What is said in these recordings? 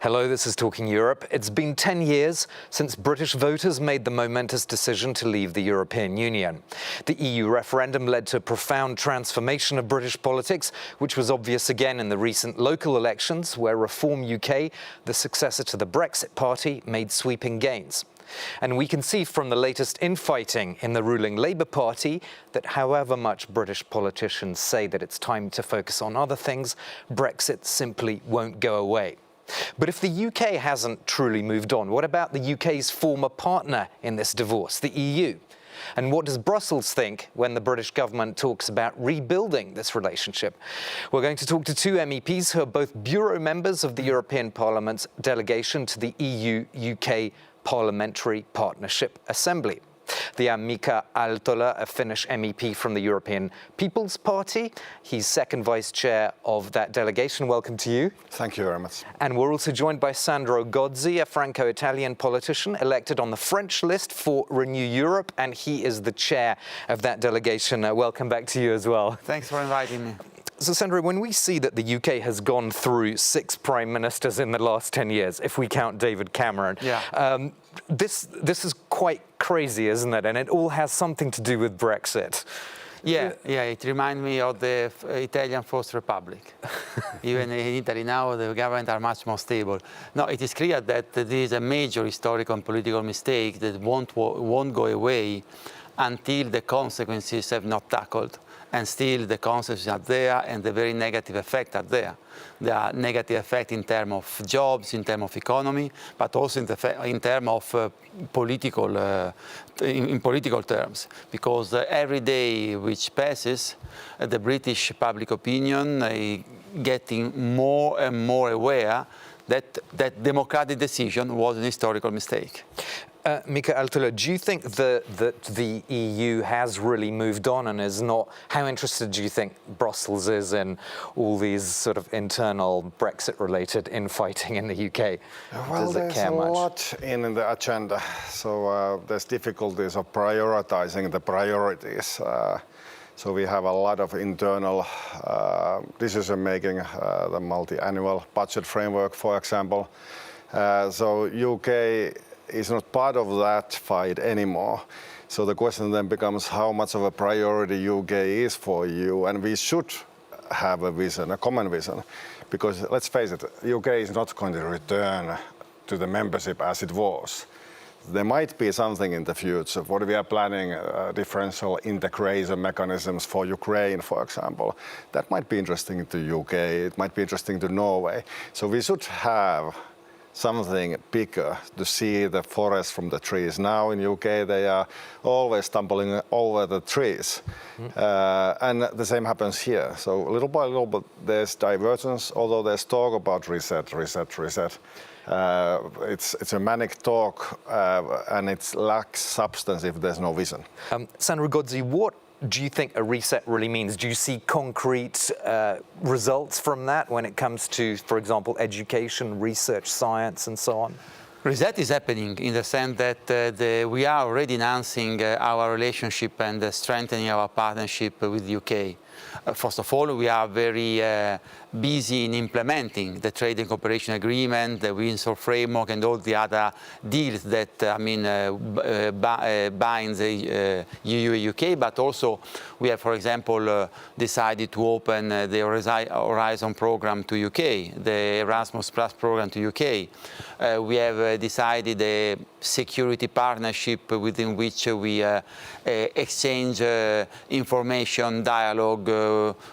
Hello, this is Talking Europe. It's been 10 years since British voters made the momentous decision to leave the European Union. The EU referendum led to a profound transformation of British politics, which was obvious again in the recent local elections, where Reform UK, the successor to the Brexit party, made sweeping gains. And we can see from the latest infighting in the ruling Labour Party that however much British politicians say that it's time to focus on other things, Brexit simply won't go away. But if the UK hasn't truly moved on, what about the UK's former partner in this divorce, the EU? And what does Brussels think when the British government talks about rebuilding this relationship? We're going to talk to two MEPs who are both bureau members of the European Parliament's delegation to the EU-UK Parliamentary Partnership Assembly. The Mika Aaltola, a Finnish MEP from the European People's Party. He's second vice chair of that delegation. Welcome to you. Thank you very much. And we're also joined by Sandro Gozzi, a Franco-Italian politician elected on the French list for Renew Europe, and he is the chair of that delegation. Welcome back to you as well. Thanks for inviting me. So, Sandro, when we see that the UK has gone through 6 prime ministers in the last 10 years, if we count David Cameron, this is quite crazy, isn't it? And it all has something to do with Brexit. Yeah, it reminds me of the Italian Fourth Republic. Even in Italy now, the government are much more stable. No, it is clear that this is a major historical and political mistake that won't go away until the consequences have not tackled. And still the consequences are there and the very negative effects are there. There are negative effects in terms of jobs, in terms of economy, but also in terms of political terms. Because every day which passes, the British public opinion is getting more and more aware that democratic decision was an historical mistake. Mika Aaltola, do you think that the EU has really moved on and is not? How interested do you think Brussels is in all these sort of internal Brexit-related infighting in the UK? Well, there's a lot in the agenda, so there's difficulties of prioritizing the priorities. So we have a lot of internal decision-making, the multi-annual budget framework, for example. So UK is not part of that fight anymore. So the question then becomes how much of a priority UK is for you, and we should have a vision, a common vision, because let's face it, UK is not going to return to the membership as it was. There might be something in the future. What we are planning, differential integration mechanisms for Ukraine, for example. That might be interesting to UK, it might be interesting to Norway. So we should have something bigger to see the forest from the trees. Now in UK they are always stumbling over the trees. And the same happens here. So little by little there's divergence, although there's talk about reset. It's a manic talk and it lacks substance if there's no vision. Sandro Gozzi, what do you think a reset really means? Do you see concrete results from that when it comes to, for example, education, research, science, and so on? Reset is happening in the sense that we are already enhancing our relationship and strengthening our partnership with the UK. First of all, we are very busy in implementing the trade and cooperation agreement, the Windsor framework, and all the other deals that binds the EU and UK. But also, we have, for example, decided to open the Horizon program to UK, the Erasmus Plus program to UK. We have decided a security partnership within which we exchange information, dialogue,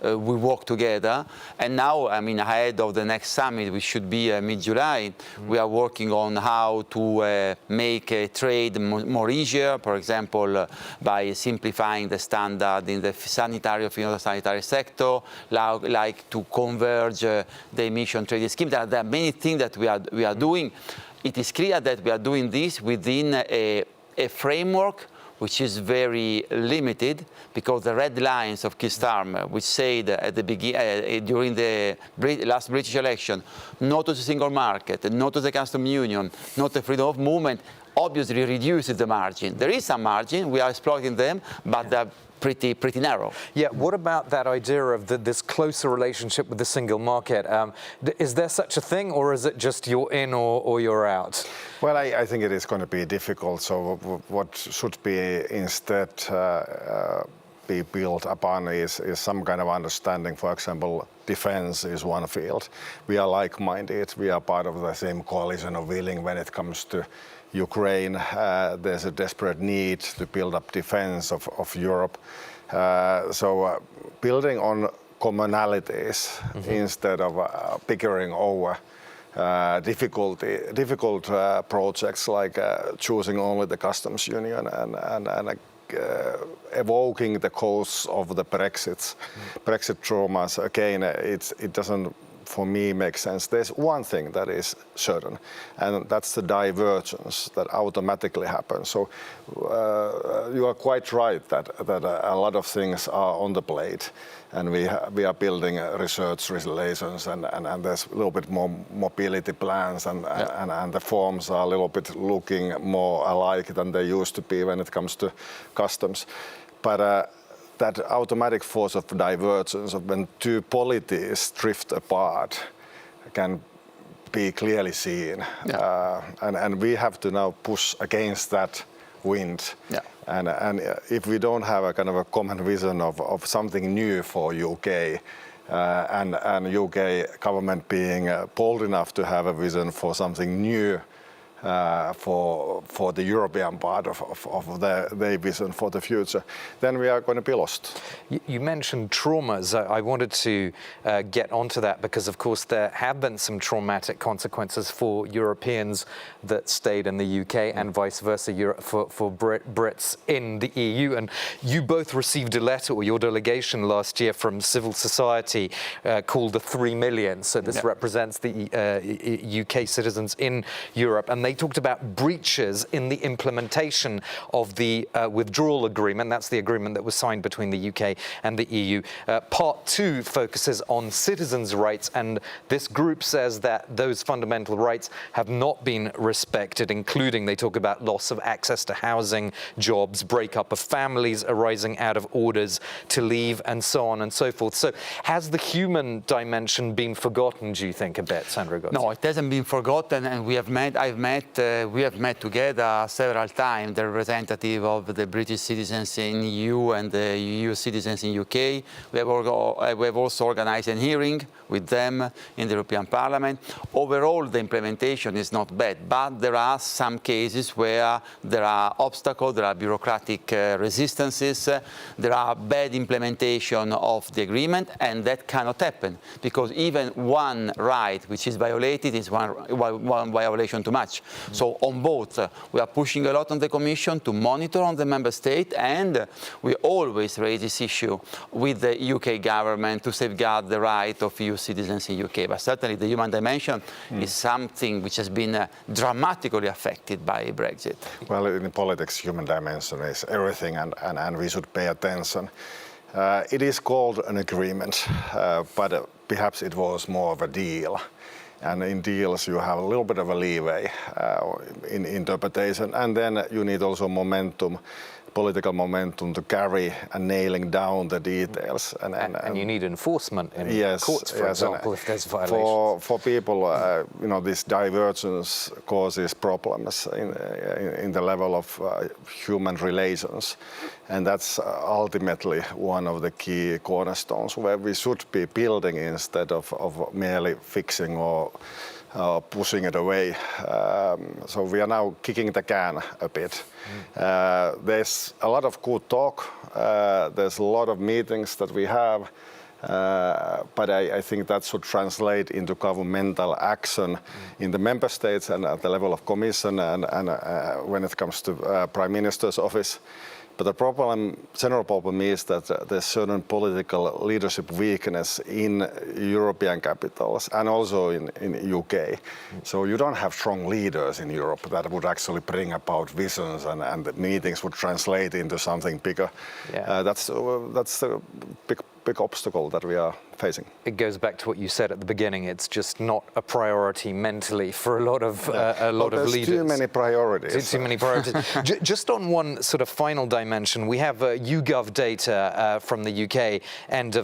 we work together. And now, ahead of the next summit, which should be mid-July, we are working on how to make trade more easier, for example, by simplifying the standard in the sanitary or phytosanitary sector, like to converge the emission trading scheme. There are many things that we are doing. It is clear that we are doing this within a framework which is very limited, because the red lines of Keir Starmer, which said at the during the last British election, no to the single market, no to the customs union, not the freedom of movement, obviously reduces the margin. There is some margin, we are exploiting them, but they're pretty narrow. Yeah, what about that idea of this closer relationship with the single market? Is there such a thing, or is it just you're in or you're out? Well, I think it is going to be difficult. So what should be instead be built upon is some kind of understanding. For example, defense is one field. We are like-minded. We are part of the same coalition of willing when it comes to Ukraine. There's a desperate need to build up defense of Europe. So building on commonalities instead of bickering over difficult projects like choosing only the customs union and evoking the cause of the Brexit traumas. Again, it doesn't, for me, make sense. There's one thing that is certain, and that's the divergence that automatically happens. So you are quite right that a lot of things are on the plate, and we are building research relations, and there's a little bit more mobility plans, and the forms are a little bit looking more alike than they used to be when it comes to customs. But that automatic force of divergence of when two polities drift apart can be clearly seen. And we have to now push against that wind. And if we don't have a kind of a common vision of something new for UK, and UK government being bold enough to have a vision for something new for the European part of their vision for the future, then we are going to be lost. You mentioned traumas. I wanted to get onto that because, of course, there have been some traumatic consequences for Europeans that stayed in the UK and vice versa for Brits in the EU. And you both received a letter, or your delegation last year, from civil society called the 3 Million. So this represents the UK citizens in Europe. And they talked about breaches in the implementation of the withdrawal agreement. That's the agreement that was signed between the UK and the EU. Part 2 focuses on citizens' rights, and this group says that those fundamental rights have not been respected, including, they talk about loss of access to housing, jobs, breakup of families arising out of orders to leave, and so on and so forth. So has the human dimension been forgotten, do you think, a bit, Sandro Gozzi? No, it hasn't been forgotten, and we have met together several times, the representative of the British citizens in EU and the EU citizens in UK. We have also organized a hearing with them in the European Parliament. Overall, the implementation is not bad, but there are some cases where there are obstacles, there are bureaucratic resistances, there are bad implementation of the agreement, and that cannot happen, because even one right which is violated is one violation too much. So on both, we are pushing a lot on the Commission to monitor on the Member State, and we always raise this issue with the UK government to safeguard the right of EU citizens in UK. But certainly the human dimension is something which has been dramatically affected by Brexit. Well, in politics, human dimension is everything, and we should pay attention. It is called an agreement, but perhaps it was more of a deal. And in deals, you have a little bit of a leeway in interpretation, and then you need also momentum, political momentum, to carry and nailing down the details. And you need enforcement in courts, for example, if there's violations. For people, this divergence causes problems in the level of human relations. And that's ultimately one of the key cornerstones where we should be building instead of merely fixing or pushing it away. So we are now kicking the can a bit. There's a lot of good talk. There's a lot of meetings that we have. But I think that should translate into governmental action in the member states and at the level of Commission and when it comes to Prime Minister's office. But the general problem is that there's certain political leadership weakness in European capitals and also in UK. So you don't have strong leaders in Europe that would actually bring about visions and the meetings would translate into something bigger. That's a big obstacle that we are facing. It goes back to what you said at the beginning. It's just not a priority mentally for a lot of leaders. Too many priorities. Too many priorities. Just on one sort of final dimension, we have YouGov data from the UK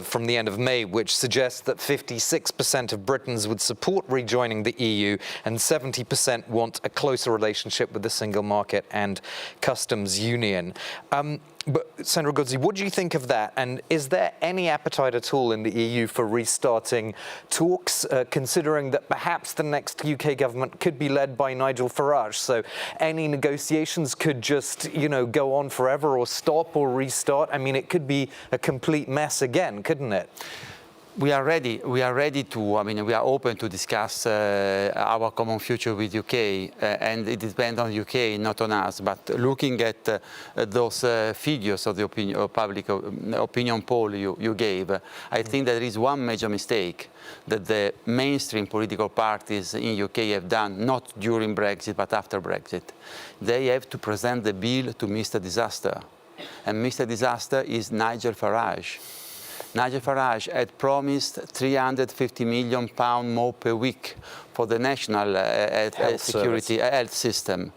from the end of May, which suggests that 56% of Britons would support rejoining the EU and 70% want a closer relationship with the single market and customs union. But Sandro Gozzi, what do you think of that? And is there any appetite at all in the EU for restarting talks, considering that perhaps the next UK government could be led by Nigel Farage? So any negotiations could just, go on forever or stop or restart. I mean, it could be a complete mess again, couldn't it? We are ready. We are ready to. We are open to discuss our common future with UK, and it depends on UK, not on us. But looking at those figures of the public opinion poll you gave, I think there is one major mistake that the mainstream political parties in UK have done, not during Brexit but after Brexit. They have to present the bill to Mr. Disaster, and Mr. Disaster is Nigel Farage. Nigel Farage had promised £350 million more per week for the national health system.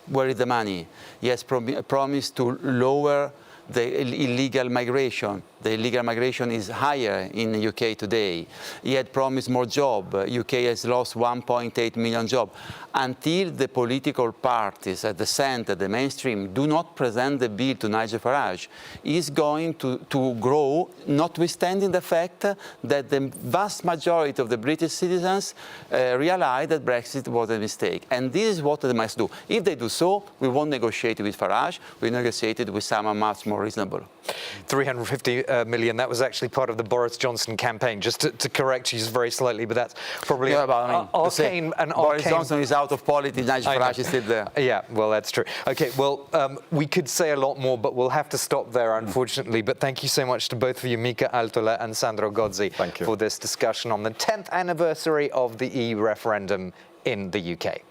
Where is the money? He has promised to lower the illegal migration. The illegal migration is higher in the UK today. He had promised more jobs. UK has lost 1.8 million jobs. Until the political parties at the centre, the mainstream, do not present the bill to Nigel Farage, is going to grow, notwithstanding the fact that the vast majority of the British citizens realize that Brexit was a mistake. And this is what they must do. If they do so, we won't negotiate with Farage. We negotiated with someone much more reasonable. 350 million, that was actually part of the Boris Johnson campaign, just to correct you very slightly, but that's probably arcane. Boris Johnson is out of politics, Nigel Farage is still there. Yeah, well, that's true. Okay, well, we could say a lot more, but we'll have to stop there, unfortunately. But thank you so much to both of you, Mika Aaltola and Sandro Gozzi, for this discussion on the 10th anniversary of the EU referendum in the UK.